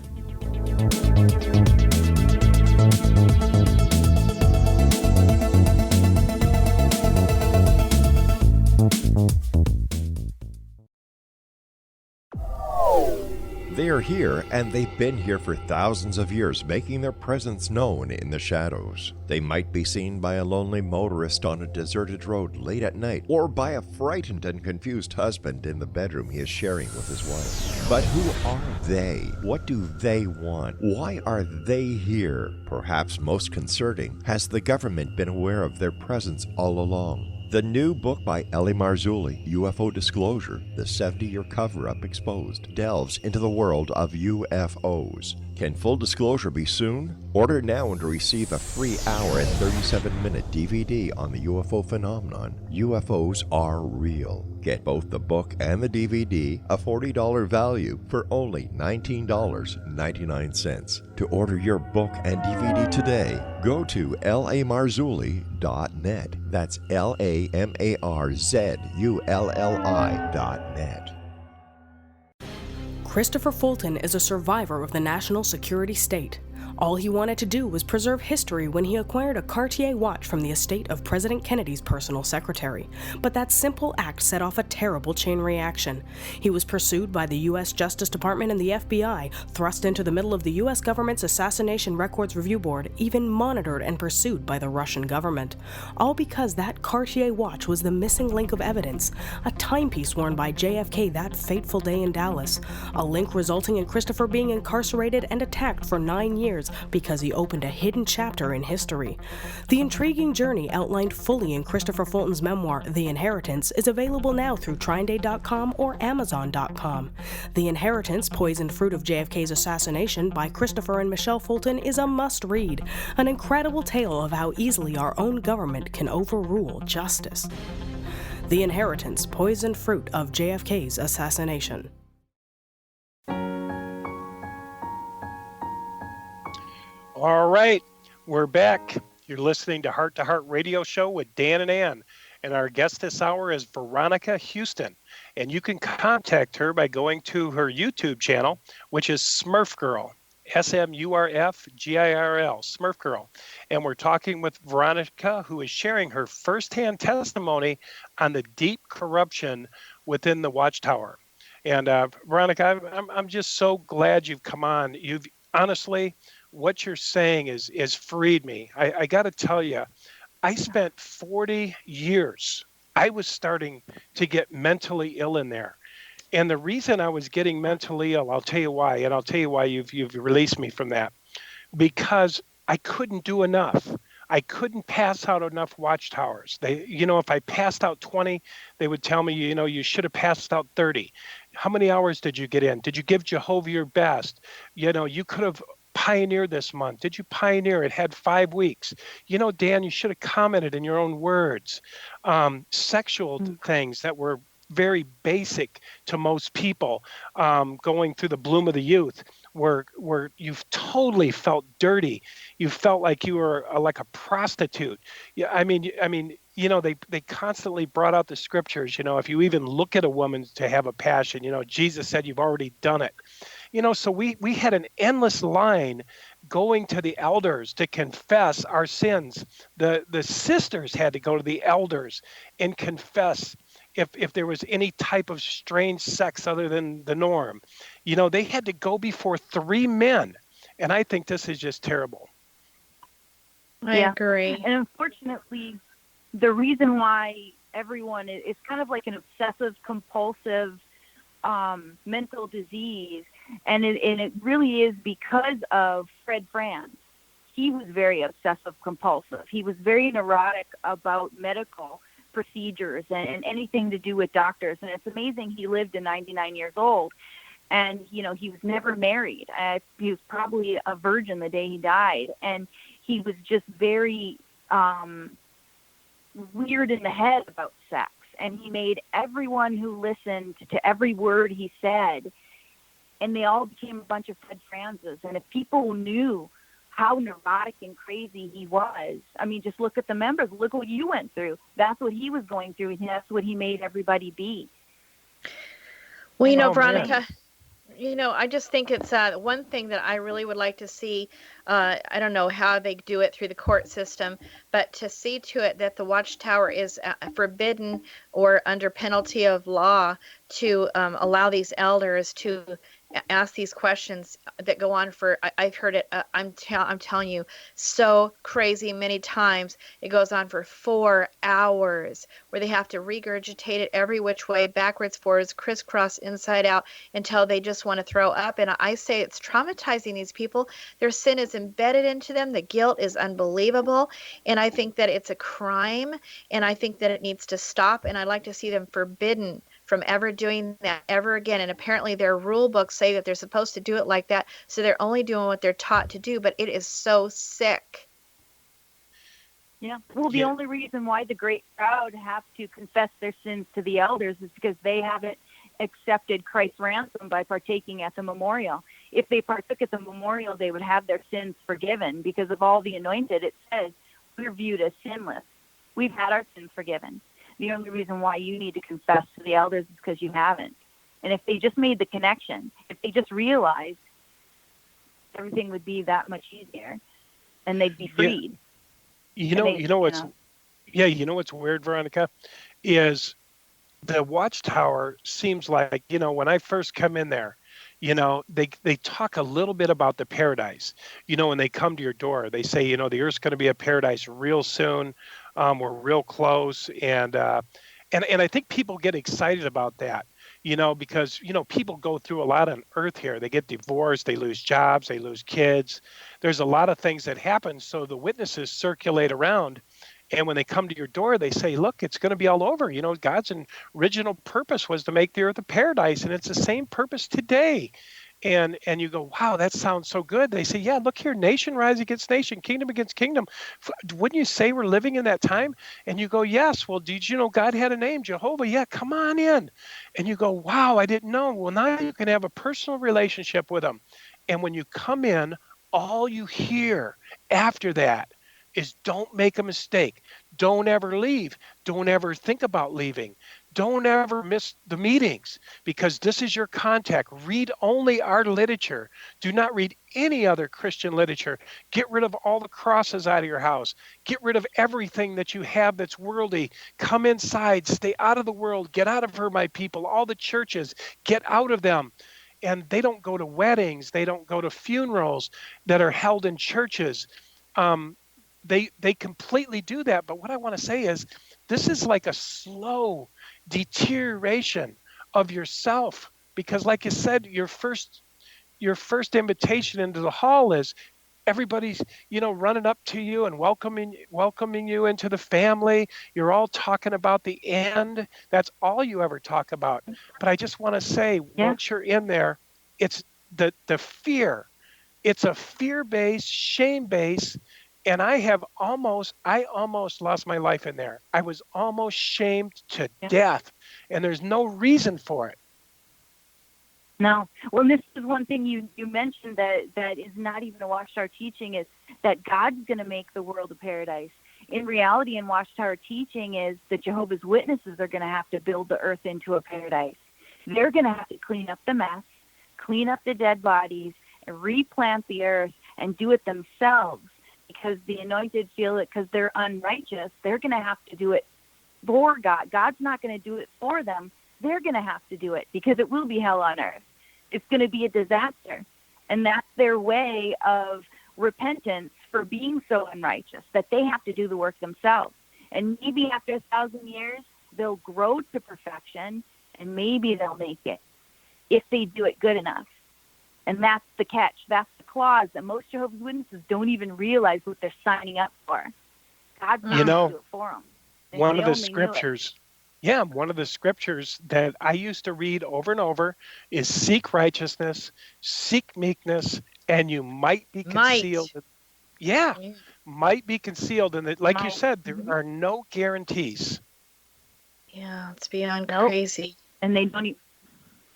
They are here, and they've been here for thousands of years, making their presence known in the shadows. They might be seen by a lonely motorist on a deserted road late at night, or by a frightened and confused husband in the bedroom he is sharing with his wife. But who are they? What do they want? Why are they here? Perhaps most concerning, has the government been aware of their presence all along? The new book by L.A. Marzulli, UFO Disclosure, the 70-year cover-up exposed, delves into the world of UFOs. Can full disclosure be soon? Order now and receive a free hour and 37-minute DVD on the UFO phenomenon. UFOs are real. Get both the book and the DVD, a $40 value, for only $19.99. To order your book and DVD today, go to lamarzulli.net. That's LAMARZULLI.net. Christopher Fulton is a survivor of the national security state. All he wanted to do was preserve history when he acquired a Cartier watch from the estate of President Kennedy's personal secretary. But that simple act set off a terrible chain reaction. He was pursued by the U.S. Justice Department and the FBI, thrust into the middle of the U.S. government's Assassination Records Review Board, even monitored and pursued by the Russian government. All because that Cartier watch was the missing link of evidence, a timepiece worn by JFK that fateful day in Dallas, a link resulting in Christopher being incarcerated and attacked for 9 years years because he opened a hidden chapter in history. The intriguing journey outlined fully in Christopher Fulton's memoir, The Inheritance, is available now through TrineDay.com or Amazon.com. The Inheritance, Poisoned Fruit of JFK's Assassination by Christopher and Michelle Fulton is a must-read, an incredible tale of how easily our own government can overrule justice. The Inheritance, Poisoned Fruit of JFK's Assassination. All right, we're back. You're listening to Heart Radio Show with Dan and Ann. And our guest this hour is Veronica Houston. And you can contact her by going to her YouTube channel, which is Smurf Girl. SMURFGIRL, Smurf Girl. And we're talking with Veronica, who is sharing her firsthand testimony on the deep corruption within the Watchtower. And Veronica, I'm just so glad you've come on. You've honestly, what you're saying is freed me. I got to tell you, I spent 40 years. I was starting to get mentally ill in there. And the reason I was getting mentally ill, I'll tell you why, and I'll tell you why you've released me from that. Because I couldn't do enough. I couldn't pass out enough watchtowers. If I passed out 20, they would tell me, you should have passed out 30. How many hours did you get in? Did you give Jehovah your best? You could have pioneered this month. Did you pioneer? It had 5 weeks. Dan, you should have commented in your own words. Sexual things that were very basic to most people, going through the bloom of the youth, where you've totally felt dirty. You felt like you were like a prostitute. Yeah, I mean, they constantly brought out the scriptures. If you even look at a woman to have a passion, Jesus said you've already done it. So we had an endless line going to the elders to confess our sins. The sisters had to go to the elders and confess if there was any type of strange sex other than the norm. They had to go before 3 men. And I think this is just terrible. I agree. And unfortunately, the reason why everyone is kind of like an obsessive compulsive mental disease, and it really is because of Fred Franz. He was very obsessive compulsive. He was very neurotic about medical procedures and anything to do with doctors. And it's amazing he lived to 99 years old. And, he was never married. He was probably a virgin the day he died. And he was just very weird in the head about sex. And he made everyone who listened to every word he said, and they all became a bunch of Fred Franzes. And if people knew how neurotic and crazy he was, I mean, just look at the members. Look what you went through. That's what he was going through, and that's what he made everybody be. Well, Veronica, I just think it's one thing that I really would like to see. I don't know how they do it through the court system, but to see to it that the Watchtower is forbidden or under penalty of law to allow these elders to ask these questions that go on for, I've heard it, I'm telling you, so crazy many times. It goes on for 4 hours where they have to regurgitate it every which way, backwards, forwards, crisscross, inside out, until they just want to throw up. And I say it's traumatizing these people. Their sin is embedded into them. The guilt is unbelievable. And I think that it's a crime, and I think that it needs to stop. And I'd like to see them forbidden from ever doing that ever again. And apparently their rule books say that they're supposed to do it like that, so they're only doing what they're taught to do, but it is so sick. Yeah. Well, the only reason why the great crowd have to confess their sins to the elders is because they haven't accepted Christ's ransom by partaking at the memorial. If they partook at the memorial, they would have their sins forgiven, because of all the anointed. It says we're viewed as sinless. We've had our sins forgiven. The only reason why you need to confess to the elders is because you haven't. And if they just made the connection, if they just realized, everything would be that much easier, and they'd be freed. What's weird, Veronica, is the Watchtower seems like, when I first come in there, they talk a little bit about the paradise. When they come to your door, they say, the earth's going to be a paradise real soon. We're real close. And I think people get excited about that. because, people go through a lot on earth here. They get divorced, they lose jobs, they lose kids. There's a lot of things that happen. So the witnesses circulate around. And when they come to your door, they say, look, it's going to be all over. God's original purpose was to make the earth a paradise. And it's the same purpose today. And you go, wow, that sounds so good. They say, yeah, look here, nation rise against nation, kingdom against kingdom. Wouldn't you say we're living in that time? And you go, yes. Well, did you know God had a name, Jehovah? Yeah, come on in. And you go, wow, I didn't know. Well, now you can have a personal relationship with him. And when you come in, all you hear after that is don't make a mistake. Don't ever leave. Don't ever think about leaving. Don't ever miss the meetings, because this is your contact. Read only our literature. Do not read any other Christian literature. Get rid of all the crosses out of your house. Get rid of everything that you have that's worldly. Come inside. Stay out of the world. Get out of her, my people. All the churches, get out of them. And they don't go to weddings. They don't go to funerals that are held in churches. They completely do that. But what I want to say is, this is like a slow deterioration of yourself, because, like you said, your first invitation into the hall is everybody's running up to you and welcoming you into the family. You're all talking about the end. That's all you ever talk about. But I just want to say, once you're in there, it's the fear. It's a fear-based, shame-based. And I almost lost my life in there. I was almost shamed to death, and there's no reason for it. No. Well, this is one thing you mentioned that is not even a Watchtower teaching, is that God's going to make the world a paradise. In reality, in Watchtower teaching is that Jehovah's Witnesses are going to have to build the earth into a paradise. They're going to have to clean up the mess, clean up the dead bodies, and replant the earth and do it themselves. Because the anointed feel it, because they're unrighteous, they're going to have to do it for God. God's not going to do it for them. They're going to have to do it, because it will be hell on earth. It's going to be a disaster. And that's their way of repentance for being so unrighteous, that they have to do the work themselves. And maybe after 1,000 years, they'll grow to perfection, and maybe they'll make it if they do it good enough. And that's the catch. That's the clause that most Jehovah's Witnesses don't even realize what they're signing up for. God's not going to do it for them. One of the scriptures that I used to read over and over is seek righteousness, seek meekness, and you might be concealed. Might be concealed. And like you said, there are no guarantees. Yeah, it's beyond crazy. And they don't even.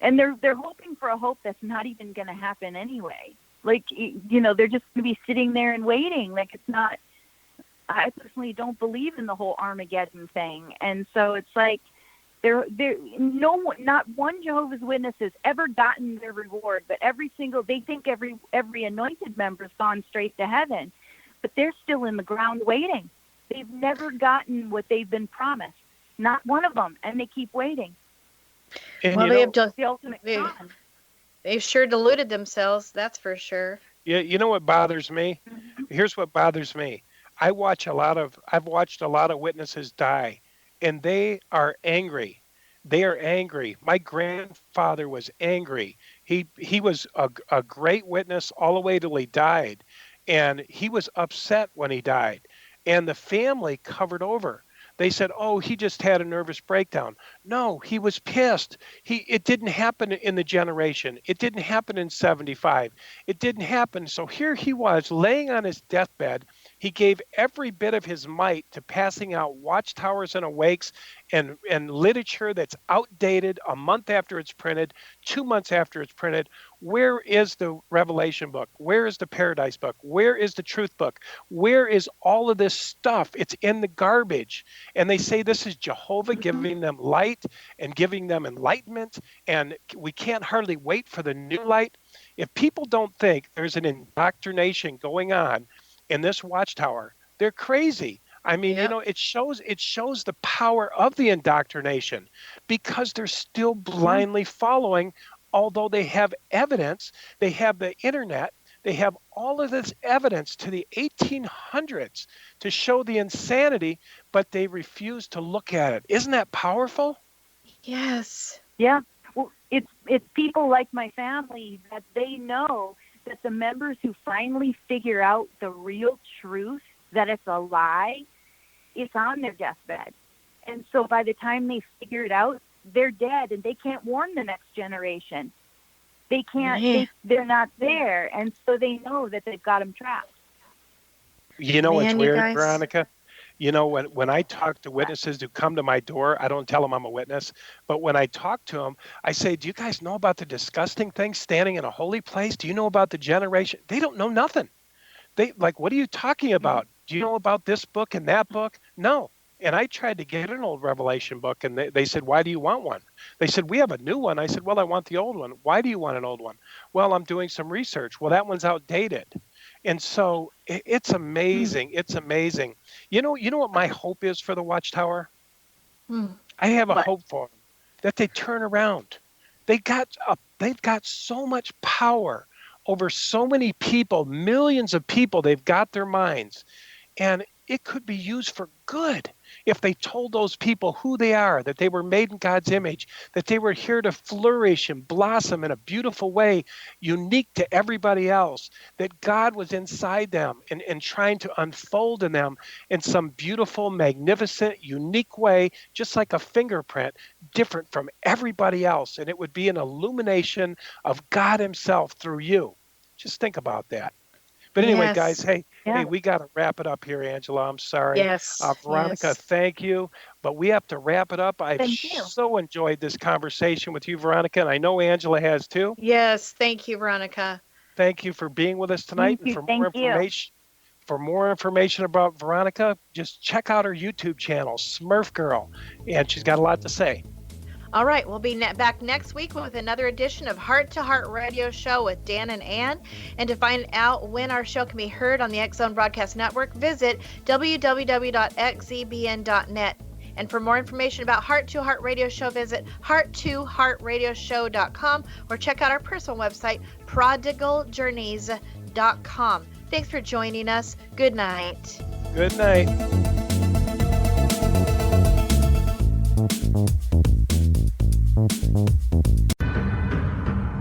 And they're hoping for a hope that's not even going to happen anyway. Like, they're just going to be sitting there and waiting. Like, it's not. I personally don't believe in the whole Armageddon thing, and so it's like not one Jehovah's Witness has ever gotten their reward, but they think every anointed member's gone straight to heaven, but they're still in the ground waiting. They've never gotten what they've been promised, not one of them, and they keep waiting. And they've sure deluded themselves, that's for sure. Yeah, you know what bothers me? Here's what bothers me. I've watched a lot of witnesses die, and they are angry. They are angry. My grandfather was angry. He was a great witness all the way till he died, and he was upset when he died, and the family covered over. They said, oh, he just had a nervous breakdown. No, he was pissed. It didn't happen in the generation. It didn't happen in 75. It didn't happen. So here he was laying on his deathbed. He gave every bit of his might to passing out watchtowers and awakes and literature that's outdated a month after it's printed, 2 months after it's printed. Where is the Revelation book? Where is the Paradise book? Where is the Truth book? Where is all of this stuff? It's in the garbage. And they say this is Jehovah giving them light and giving them enlightenment, and we can't hardly wait for the new light. If people don't think there's an indoctrination going on in this Watchtower, they're crazy. I mean, it shows the power of the indoctrination, because they're still blindly following, although they have evidence, they have the internet, they have all of this evidence to the 1800s to show the insanity, but they refuse to look at it. Isn't that powerful? Yes. Yeah. Well, it's people like my family that they know that the members who finally figure out the real truth, that it's a lie, it's on their deathbed. And so by the time they figure it out, they're dead and they can't warn the next generation. They can't, they're not there. And so they know that they've got them trapped. You know what's weird, Veronica? You know, when I talk to witnesses who come to my door, I don't tell them I'm a witness, but when I talk to them, I say, do you guys know about the disgusting thing standing in a holy place? Do you know about the generation? They don't know nothing. They like, what are you talking about? Do you know about this book and that book? No. And I tried to get an old Revelation book, and they said, why do you want one? They said, we have a new one. I said, well, I want the old one. Why do you want an old one? Well, I'm doing some research. Well, that one's outdated. And so it's amazing. It's amazing. You know what my hope is for the Watchtower? I have a hope for them, that they turn around. They've got so much power over so many people, millions of people. They've got their minds. And it could be used for good if they told those people who they are, that they were made in God's image, that they were here to flourish and blossom in a beautiful way, unique to everybody else, that God was inside them and trying to unfold in them in some beautiful, magnificent, unique way, just like a fingerprint, different from everybody else. And it would be an illumination of God himself through you. Just think about that. But anyway, guys, hey, we got to wrap it up here, Angela. I'm sorry. Yes. Veronica, thank you. But we have to wrap it up. I've so enjoyed this conversation with you, Veronica, and I know Angela has too. Yes. Thank you, Veronica. Thank you for being with us tonight. And for more information about Veronica, just check out her YouTube channel, Smurf Girl, and she's got a lot to say. All right, we'll be back next week with another edition of Heart to Heart Radio Show with Dan and Ann. And to find out when our show can be heard on the X-Zone Broadcast Network, visit www.xzbn.net. And for more information about Heart to Heart Radio Show, visit heart2heartradioshow.com or check out our personal website, prodigaljourneys.com. Thanks for joining us. Good night. Good night.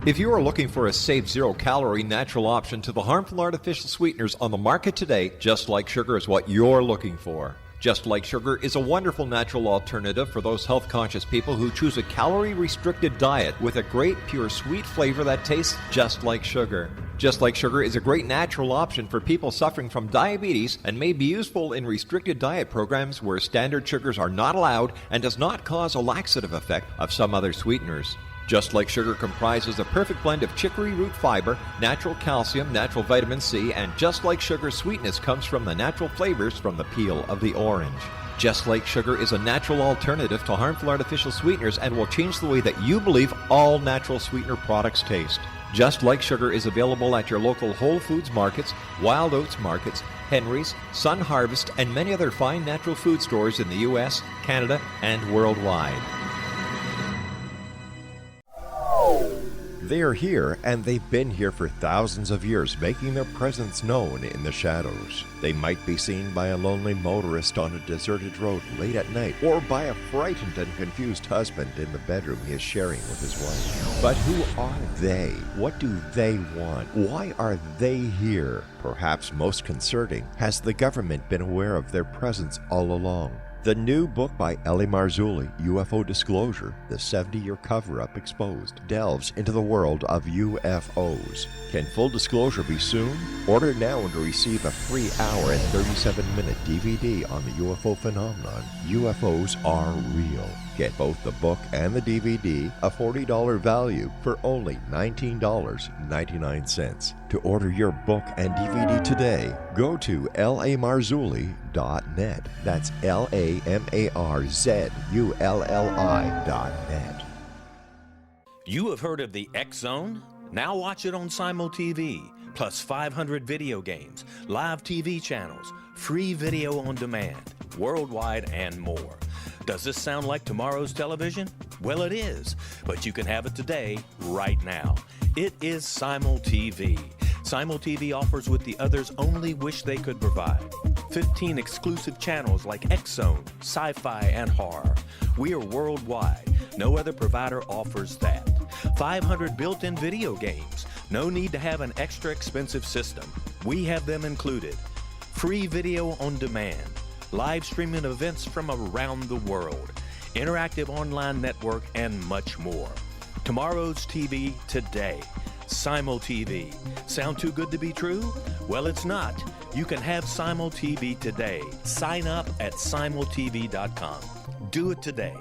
If you are looking for a safe, zero-calorie natural option to the harmful artificial sweeteners on the market today, Just Like Sugar is what you're looking for. Just Like Sugar is a wonderful natural alternative for those health-conscious people who choose a calorie-restricted diet with a great, pure, sweet flavor that tastes just like sugar. Just Like Sugar is a great natural option for people suffering from diabetes and may be useful in restricted diet programs where standard sugars are not allowed and does not cause a laxative effect of some other sweeteners. Just Like Sugar comprises a perfect blend of chicory root fiber, natural calcium, natural vitamin C, and Just Like Sugar's sweetness comes from the natural flavors from the peel of the orange. Just Like Sugar is a natural alternative to harmful artificial sweeteners and will change the way that you believe all natural sweetener products taste. Just Like Sugar is available at your local Whole Foods markets, Wild Oats markets, Henry's, Sun Harvest, and many other fine natural food stores in the U.S., Canada, and worldwide. They are here, and they've been here for thousands of years, making their presence known in the shadows. They might be seen by a lonely motorist on a deserted road late at night, or by a frightened and confused husband in the bedroom he is sharing with his wife. But who are they? What do they want? Why are they here? Perhaps most concerning, has the government been aware of their presence all along? The new book by L.A. Marzulli, UFO Disclosure, the 70-year cover-up exposed, delves into the world of UFOs. Can full disclosure be soon? Order now and receive a free hour and 37-minute DVD on the UFO phenomenon. UFOs are real. Get both the book and the DVD, a $40 value, for only $19.99. To order your book and DVD today, go to lamarzulli.net. That's LAMARZULLI.net. You have heard of the X-Zone? Now watch it on Simul TV, plus 500 video games, live TV channels, free video on demand, worldwide, and more. Does this sound like tomorrow's television? Well, it is, but you can have it today, right now. It is Simul TV. Simul TV offers what the others only wish they could provide. 15 exclusive channels like X-Zone, sci-fi, and horror. We are worldwide. No other provider offers that. 500 built-in video games. No need to have an extra expensive system. We have them included. Free video on demand, live streaming events from around the world, interactive online network, and much more. Tomorrow's TV today. Simul TV. Sound too good to be true? Well, it's not. You can have Simul TV today. Sign up at simultv.com. Do it today.